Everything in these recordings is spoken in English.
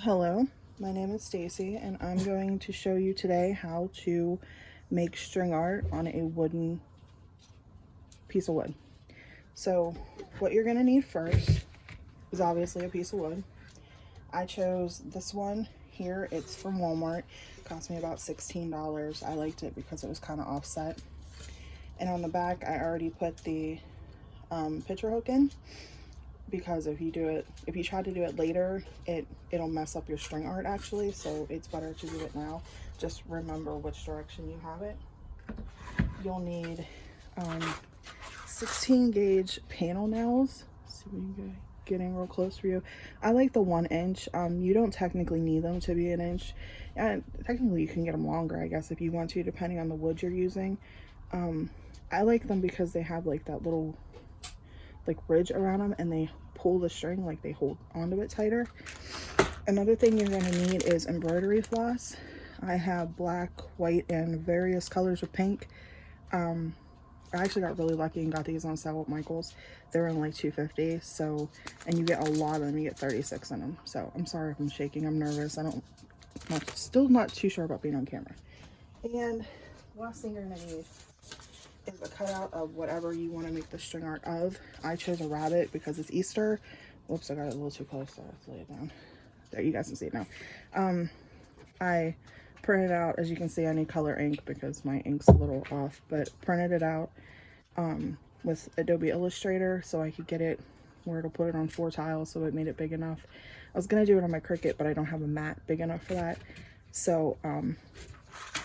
Hello, my name is Stacy and I'm going to show you today how to make string art on a wooden piece of wood. So what you're going to need first is obviously a piece of wood. I chose this one here. It's from Walmart. It cost me about $16. I liked it because it was kind of offset. And on the back I already put the picture hook in, because if you try to do it later, it'll mess up your string art actually, so it's better to do it now. Just remember which direction you have it. You'll need 16 gauge panel nails. Let's see if we can getting real close for you. I like the 1 inch. You don't technically need them to be an inch, and technically you can get them longer, I guess, if you want to, depending on the wood you're using. I like them because they have like that little ridge around them, and they pull the string, like they hold onto it tighter. Another thing you're going to need is embroidery floss. I have black, white, and various colors of pink. I actually got really lucky and got these on sale at Michael's. They were in like $2.50, so, and you get a lot of them. You get 36 in them. So I'm sorry if I'm shaking, I'm nervous. Still not too sure about being on camera. And last thing you're going to need is a cutout of whatever you want to make the string art of. I chose a rabbit because it's Easter. Whoops, I got it a little too close, so I have to lay it down. There, you guys can see it now. I printed out, as you can see, I need color ink because my ink's a little off, but printed it out with Adobe Illustrator so I could get it where it'll put it on 4 tiles, so it made it big enough. I was going to do it on my Cricut, but I don't have a mat big enough for that. So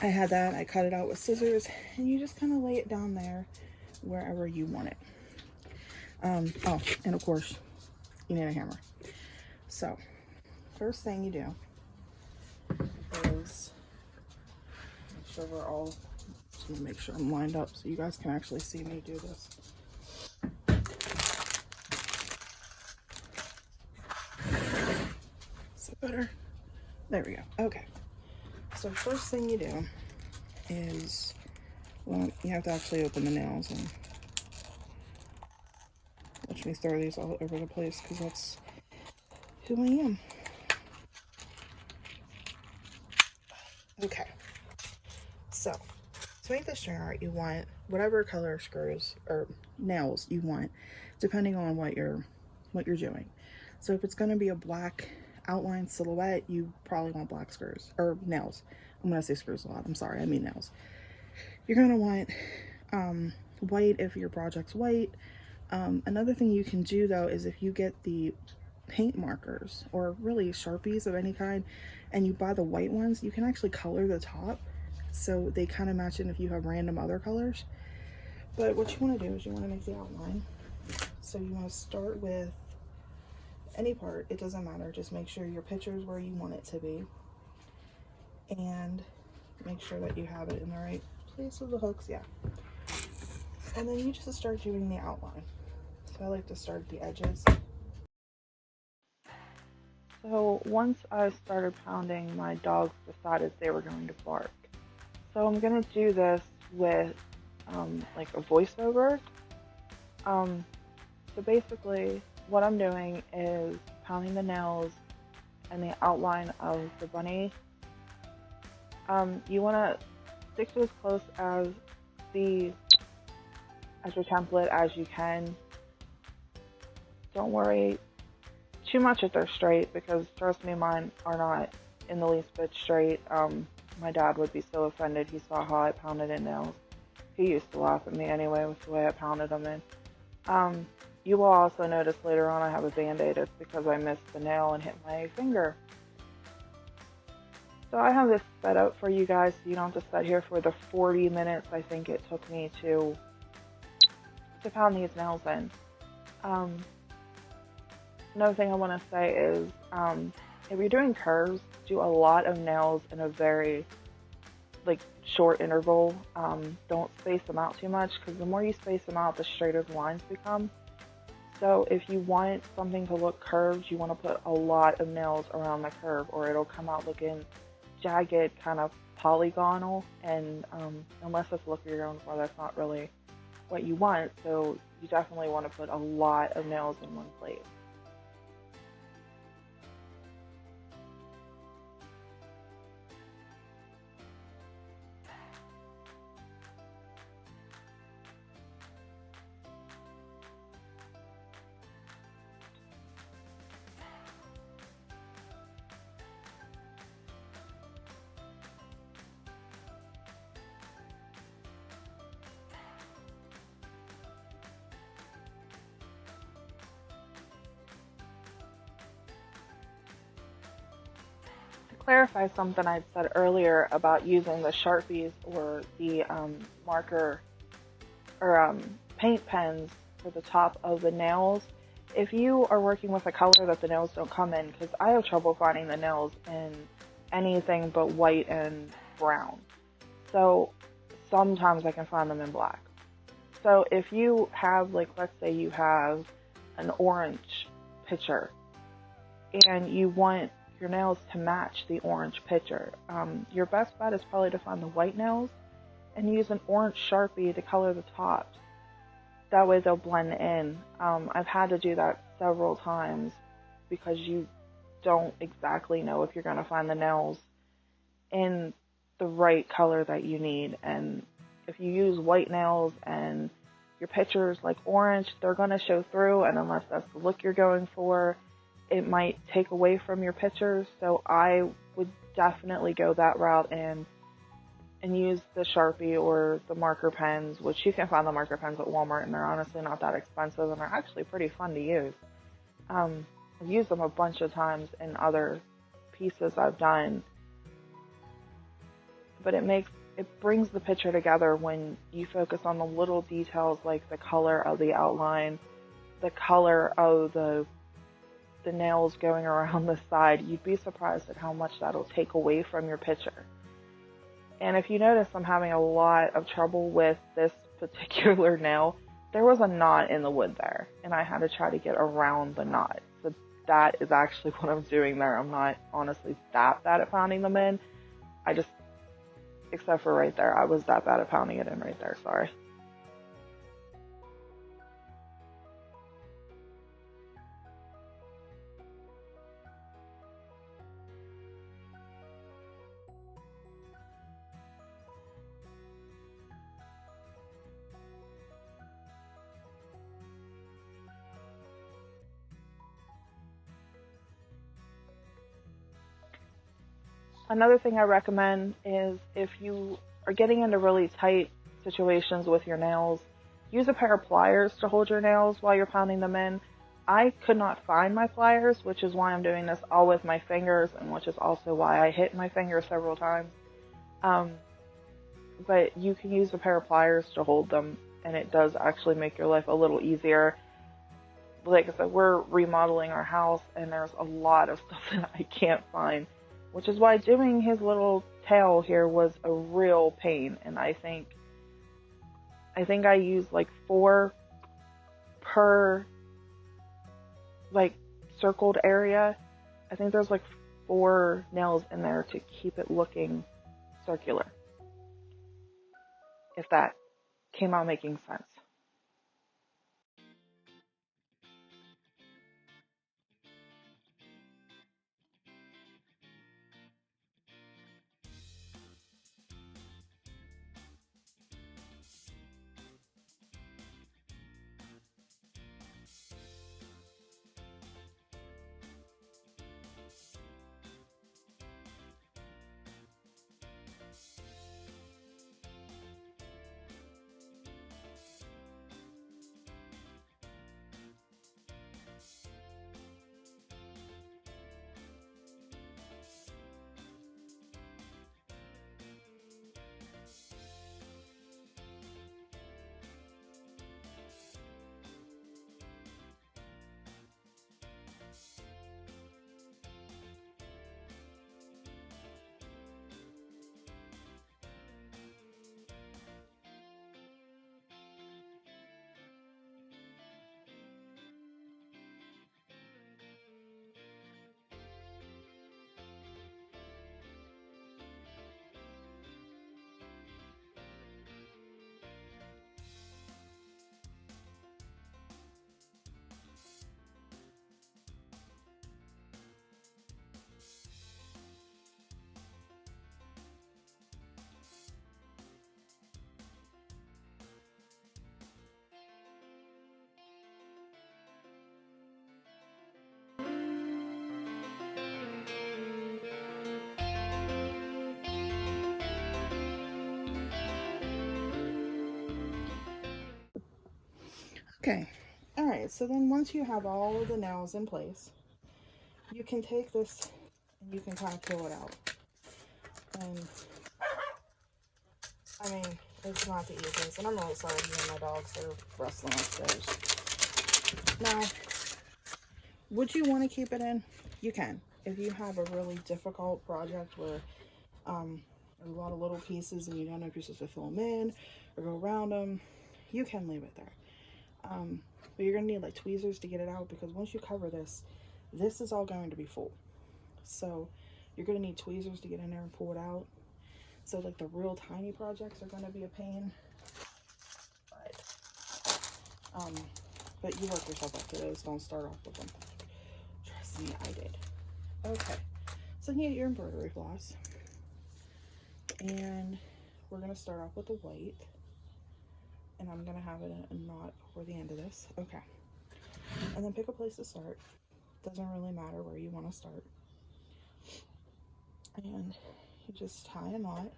I had that. I cut it out with scissors, and you just kind of lay it down there wherever you want it. Oh, and of course, you need a hammer. So, first thing you do is make sure we're all, just gonna make sure I'm lined up so you guys can actually see me do this. Is it better? There we go. Okay. So first thing you do is, well, you have to actually open the nails, and watch me throw these all over the place because that's who I am. Okay, so to make the string art, you want whatever color screws or nails you want, depending on what you're doing. So if it's going to be a black outline silhouette, you probably want black screws or nails. I'm going to say screws a lot. I'm sorry, I mean nails. You're going to want white if your project's white. Another thing you can do though is if you get the paint markers or really Sharpies of any kind and you buy the white ones, you can actually color the top so they kind of match in if you have random other colors. But what you want to do is you want to make the outline. So you want to start with any part, it doesn't matter, just make sure your picture is where you want it to be and make sure that you have it in the right place with the hooks. Yeah, and then you just start doing the outline. So I like to start at the edges. So once I started pounding, my dogs decided they were going to bark. So I'm going to do this with like a voiceover. So basically what I'm doing is pounding the nails and the outline of the bunny. You want to stick to as close as your template as you can. Don't worry too much if they're straight, because trust me, mine are not in the least bit straight. My dad would be so offended. He saw how I pounded in nails. He used to laugh at me anyway with the way I pounded them in. You will also notice later on I have a band-aid. It's because I missed the nail and hit my finger. So I have this sped up for you guys so you don't have to sit here for the 40 minutes I think it took me to pound these nails in. Another thing I want to say is if you're doing curves, do a lot of nails in a very short interval. Don't space them out too much, because the more you space them out, the straighter the lines become. So if you want something to look curved, you want to put a lot of nails around the curve, or it'll come out looking jagged, kind of polygonal, and unless that's the look you're going for, that's not really what you want. So you definitely want to put a lot of nails in one place. clarify something I'd said earlier about using the Sharpies or the marker or paint pens for the top of the nails. If you are working with a color that the nails don't come in, because I have trouble finding the nails in anything but white and brown. So sometimes I can find them in black. So if you have, like, let's say you have an orange picture and you want your nails to match the orange picture, your best bet is probably to find the white nails and use an orange Sharpie to color the tops. That way they'll blend in. I've had to do that several times because you don't exactly know if you're going to find the nails in the right color that you need. And if you use white nails and your picture's like orange, they're going to show through, and unless that's the look you're going for, it might take away from your pictures. So I would definitely go that route and use the Sharpie or the marker pens, which you can find the marker pens at Walmart, and they're honestly not that expensive, and they're actually pretty fun to use. I've used them a bunch of times in other pieces I've done, but it brings the picture together when you focus on the little details like the color of the outline, the color of the nails going around the side. You'd be surprised at how much that'll take away from your picture. And if you notice, I'm having a lot of trouble with this particular nail. There was a knot in the wood there, and I had to try to get around the knot. So that is actually what I'm doing there. I'm not honestly that bad at pounding them in. Except for right there, I was that bad at pounding it in right there, sorry. Another thing I recommend is if you are getting into really tight situations with your nails, use a pair of pliers to hold your nails while you're pounding them in. I could not find my pliers, which is why I'm doing this all with my fingers, and which is also why I hit my finger several times. But you can use a pair of pliers to hold them, and it does actually make your life a little easier. Like I said, we're remodeling our house, and there's a lot of stuff that I can't find, which is why doing his little tail here was a real pain. And I think I used like 4 per like circled area. I think there's like 4 nails in there to keep it looking circular, if that came out making sense. Okay. Alright, so then once you have all of the nails in place, you can take this and you can kind of peel it out. And I mean, it's not the easiest, and I'm really sorry to hear my dogs are rustling upstairs. Now, would you want to keep it in? You can. If you have a really difficult project where a lot of little pieces and you don't know if you're supposed to fill them in or go around them, you can leave it there. But you're going to need like tweezers to get it out, because once you cover this, this is all going to be full. So you're going to need tweezers to get in there and pull it out. So like the real tiny projects are going to be a pain. But you work yourself up to those. Don't start off with them. Trust me, I did. Okay, so you get your embroidery floss. And we're going to start off with the white. And I'm going to have it a knot before the end of this. Okay. And then pick a place to start. Doesn't really matter where you want to start. And you just tie a knot.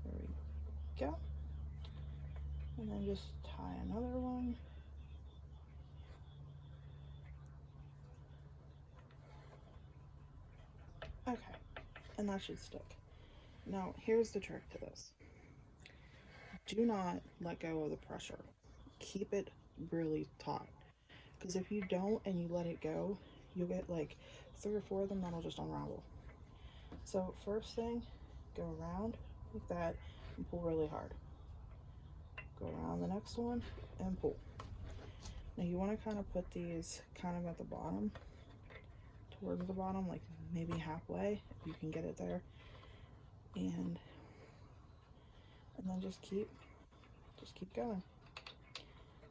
There we go. And then just tie another one. Okay, and that should stick. Now, here's the trick to this. Do not let go of the pressure. Keep it really taut. Because if you don't and you let it go, you'll get like 3 or 4 of them that'll just unravel. So first thing, go around like that and pull really hard. Go around the next one and pull. Now you want to kind of put these kind of at the bottom, towards the bottom, like maybe halfway if you can get it there, and then just keep going.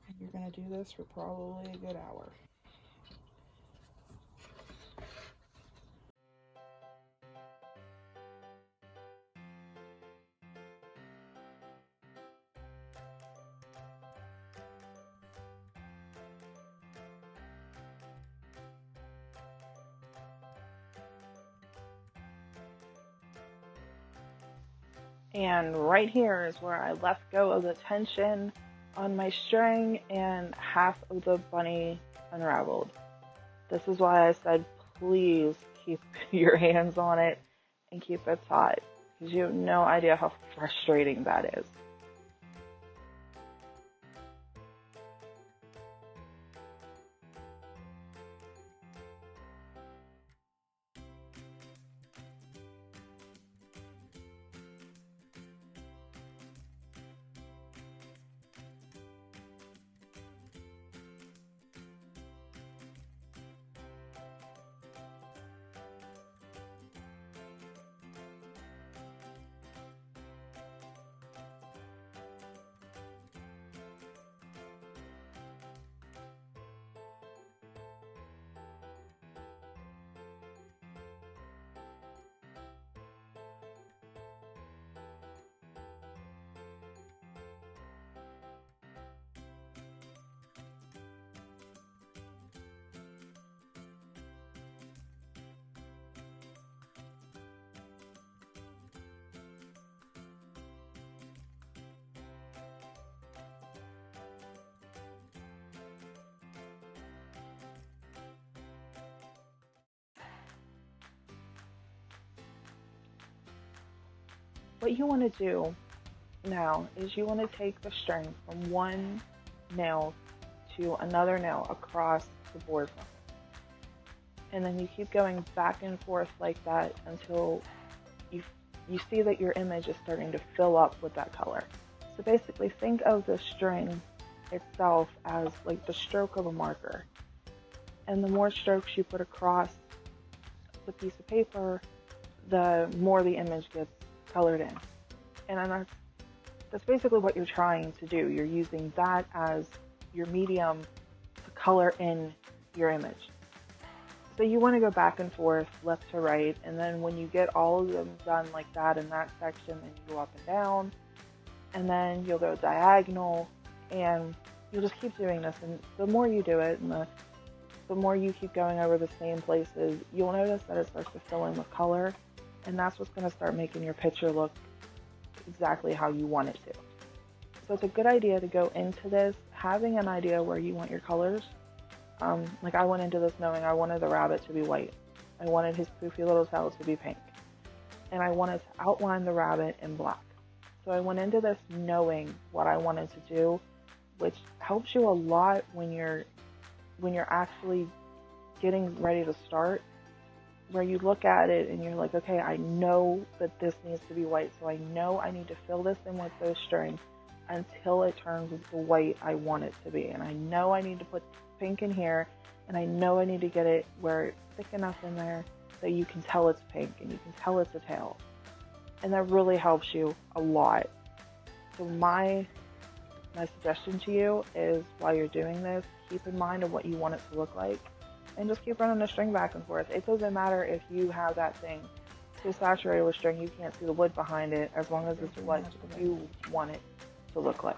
And you're going to do this for probably a good hour. And right here is where I left go of the tension on my string and half of the bunny unraveled. This is why I said please keep your hands on it and keep it taut, because you have no idea how frustrating that is. What you want to do now is you want to take the string from one nail to another nail across the board. And then you keep going back and forth like that until you see that your image is starting to fill up with that color. So basically think of the string itself as like the stroke of a marker. And the more strokes you put across the piece of paper, the more the image gets colored in. And that's basically what you're trying to do. You're using that as your medium to color in your image. So you want to go back and forth, left to right, and then when you get all of them done like that in that section, then you go up and down, and then you'll go diagonal, and you'll just keep doing this. And the more you do it, and the more you keep going over the same places, you'll notice that it starts to fill in with color, and that's what's going to start making your picture look exactly how you want it to. So it's a good idea to go into this having an idea where you want your colors. Like I went into this knowing I wanted the rabbit to be white. I wanted his poofy little tail to be pink. And I wanted to outline the rabbit in black. So I went into this knowing what I wanted to do, which helps you a lot when you're actually getting ready to start, where you look at it and you're like, okay, I know that this needs to be white, so I know I need to fill this in with those strings until it turns the white I want it to be. And I know I need to put pink in here, and I know I need to get it where it's thick enough in there that you can tell it's pink and you can tell it's a tail. And that really helps you a lot. So my suggestion to you is, while you're doing this, keep in mind of what you want it to look like, and just keep running the string back and forth. It doesn't matter if you have that thing so saturated with string you can't see the wood behind it, as long as it's what you want it to look like.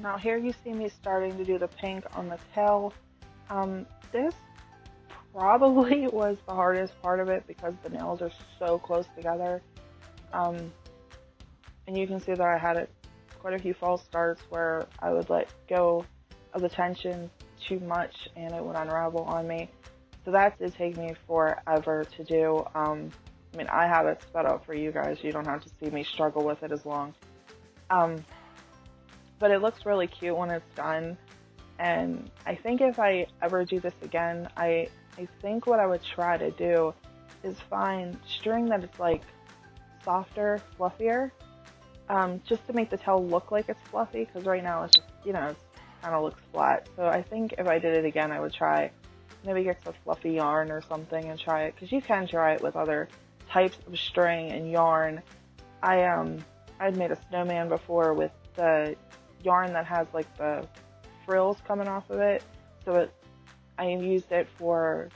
Now here you see me starting to do the pink on the tail. This probably was the hardest part of it because the nails are so close together. Um, and you can see that I had quite a few false starts where I would let go of the tension too much and it would unravel on me. So that did take me forever to do. I mean, I have it sped up for you guys. You don't have to see me struggle with it as long. Um, but it looks really cute when it's done. And I think if I ever do this again, I think what I would try to do is find string that is like softer, fluffier, just to make the tail look like it's fluffy, because right now it's just, you know, it kind of looks flat. So I think if I did it again, I would try maybe get some fluffy yarn or something and try it, because you can try it with other types of string and yarn. I'd made a snowman before with the yarn that has like the frills coming off of it, so I used it for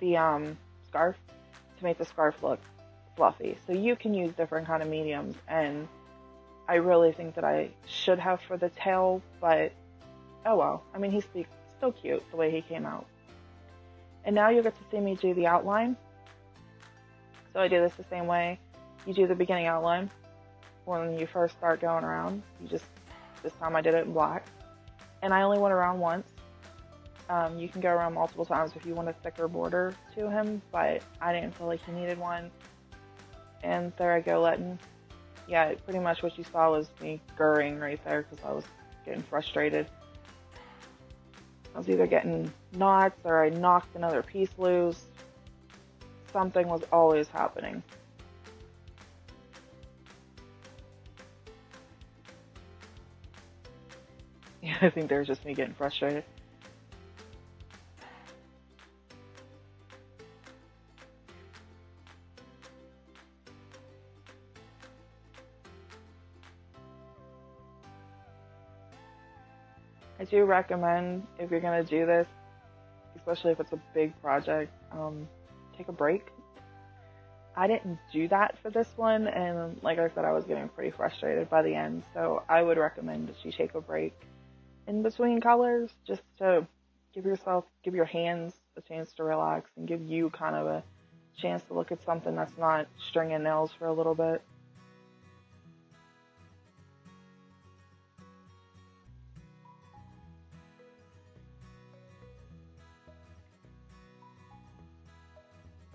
the scarf to make the scarf look fluffy. So you can use different kind of mediums, and I really think that I should have for the tail, but oh well. I mean, he's still cute the way he came out. And now you'll get to see me do the outline. So I do this the same way. You do the beginning outline when you first start going around. This time I did it in black. And I only went around once. You can go around multiple times if you want a thicker border to him, but I didn't feel like he needed one. And there I go, yeah, pretty much what you saw was me gurring right there because I was getting frustrated. I was either getting knots or I knocked another piece loose. Something was always happening. Yeah, I think there's just me getting frustrated. I do recommend, if you're going to do this, especially if it's a big project, take a break. I didn't do that for this one, and like I said, I was getting pretty frustrated by the end, so I would recommend that you take a break in between colors just to give your hands a chance to relax and give you kind of a chance to look at something that's not string and nails for a little bit.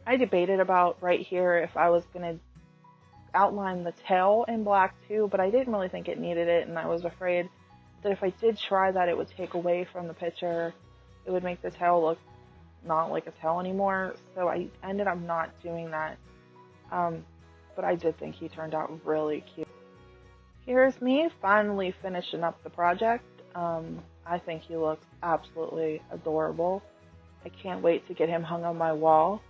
I debated about right here if I was going to outline the tail in black too, but I didn't really think it needed it, and I was afraid that if I did try that, it would take away from the picture. It would make the tail look not like a tail anymore, so I ended up not doing that. But I did think he turned out really cute. Here's me finally finishing up the project. I think he looks absolutely adorable. I can't wait to get him hung on my wall.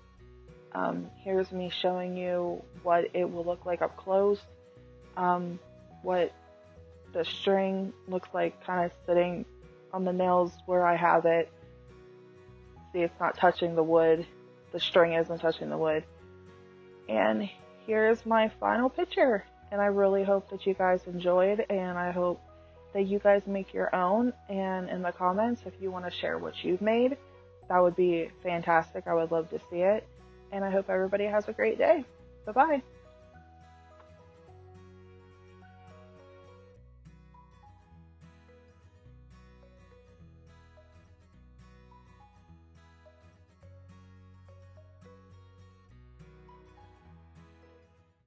Here's me showing you what it will look like up close, what the string looks like kind of sitting on the nails where I have it. See, it's not touching the wood. The string isn't touching the wood. And here's my final picture. And I really hope that you guys enjoyed, and I hope that you guys make your own. And in the comments, if you want to share what you've made, that would be fantastic. I would love to see it. And I hope everybody has a great day. Bye-bye.